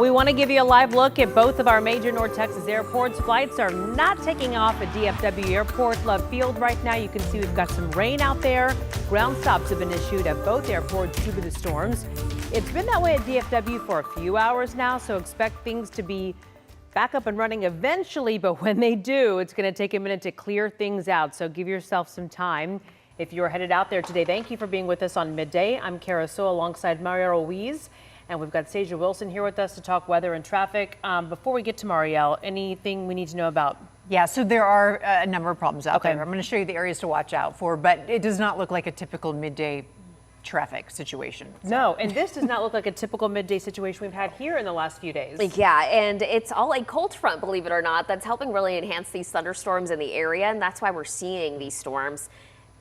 We want to give you a live look at both of our major North Texas airports. Flights are not taking off at DFW Airport, Love Field right now. You can see we've got some rain out there. Ground stops have been issued at both airports due to the storms. It's been that way at DFW for a few hours now, so expect things to be back up and running eventually. But when they do, it's going to take a minute to clear things out. So give yourself some time if you're headed out there today. Thank you for being with us on Midday. I'm Kara So alongside Marielle Ruiz. And we've got Stasia Wilson here with us to talk weather and traffic. Before we get to Marielle, anything we need to know about? Yeah, so there are a number of problems out there. I'm going to show you the areas to watch out for, but it does not look like a typical midday traffic situation. No, and this does not look like a typical midday situation we've had here in the last few days. Yeah, and it's all a cold front, believe it or not, that's helping really enhance these thunderstorms in the area, and that's why we're seeing these storms.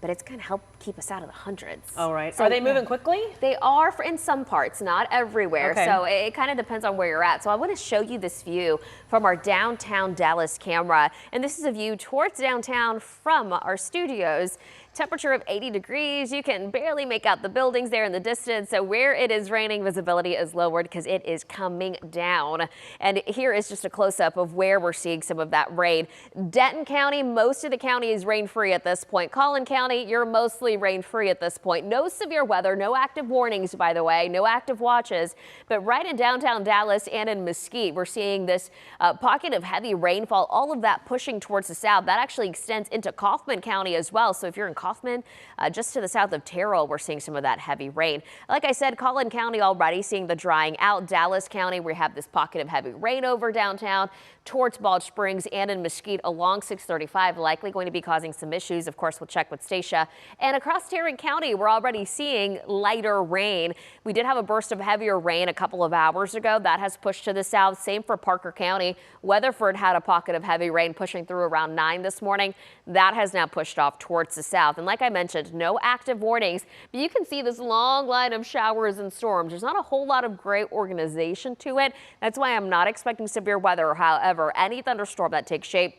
But it's going to help keep us out of the hundreds. All right. So, are they moving quickly? They are in some parts, not everywhere. Okay. So it kind of depends on where you're at. So I want to show you this view from our downtown Dallas camera. And this is a view towards downtown from our studios. Temperature of 80 degrees. You can barely make out the buildings there in the distance. So where it is raining, visibility is lowered because it is coming down. And here is just a close-up of where we're seeing some of that rain. Denton County, most of the county is rain-free at this point. Collin County, you're mostly rain-free at this point. No severe weather, no active warnings, by the way, no active watches. But right in downtown Dallas and in Mesquite, we're seeing this pocket of heavy rainfall, all of that pushing towards the south. That actually extends into Kaufman County as well. So if you're in Kaufman, just to the south of Terrell, we're seeing some of that heavy rain. Like I said, Collin County already seeing the drying out. Dallas County, we have this pocket of heavy rain over downtown towards Balch Springs and in Mesquite along 635, likely going to be causing some issues. Of course, we'll check with Stacia. And across Tarrant County, we're already seeing lighter rain. We did have a burst of heavier rain a couple of hours ago. That has pushed to the south. Same for Parker County. Weatherford had a pocket of heavy rain pushing through around 9 this morning. That has now pushed off towards the south. And like I mentioned, no active warnings, but you can see this long line of showers and storms. There's not a whole lot of great organization to it. That's why I'm not expecting severe weather. However, any thunderstorm that takes shape,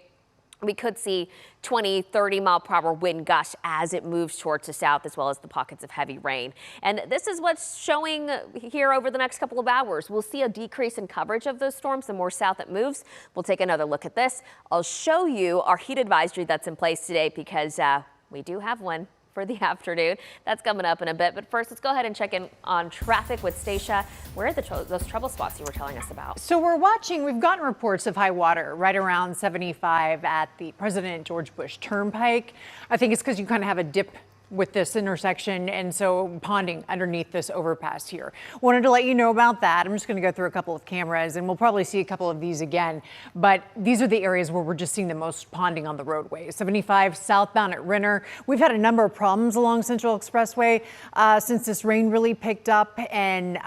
we could see 20, 30 mile per hour wind gusts as it moves towards the south, as well as the pockets of heavy rain. And this is what's showing here over the next couple of hours. We'll see a decrease in coverage of those storms the more south it moves. We'll take another look at this. I'll show you our heat advisory that's in place today because we do have one for the afternoon. That's coming up in a bit. But first, let's go ahead and check in on traffic with Stacia. Where are those trouble spots you were telling us about? So we've gotten reports of high water right around 75 at the President George Bush Turnpike. I think it's because you kind of have a dip with this intersection, and so ponding underneath this overpass here. Wanted to let you know about that. I'm just going to go through a couple of cameras, and we'll probably see a couple of these again, but these are the areas where we're just seeing the most ponding on the roadway. 75 southbound at Renner. We've had a number of problems along Central Expressway since this rain really picked up, and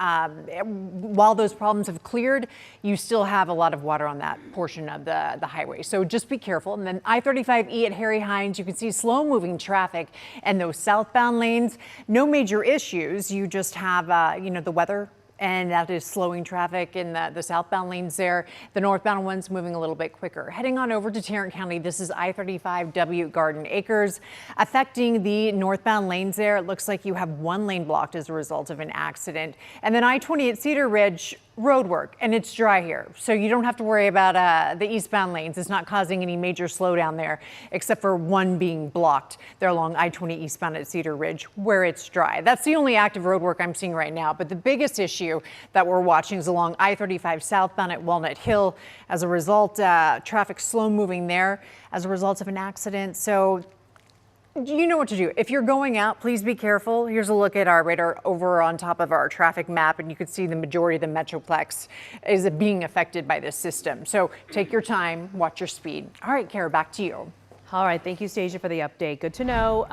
while those problems have cleared, you still have a lot of water on that portion of the highway, so just be careful. And then I-35E at Harry Hines, you can see slow moving traffic, and those southbound lanes, no major issues. You just have, the weather, and that is slowing traffic in the southbound lanes there. The northbound one's moving a little bit quicker. Heading on over to Tarrant County, this is I-35W Garden Acres. Affecting the northbound lanes there, it looks like you have one lane blocked as a result of an accident. And then I-20 at Cedar Ridge, road work, and it's dry here, so you don't have to worry about the eastbound lanes. It's not causing any major slowdown there, except for one being blocked there along I-20 eastbound at Cedar Ridge, where it's dry. That's the only active road work I'm seeing right now, but the biggest issue that we're watching is along I-35 southbound at Walnut Hill. As a result, traffic slow moving there as a result of an accident. So you know what to do. If you're going out, please be careful. Here's a look at our radar over on top of our traffic map, and you can see the majority of the Metroplex is being affected by this system. So take your time, watch your speed. All right, Kara, back to you. All right. Thank you, Stacia, for the update. Good to know.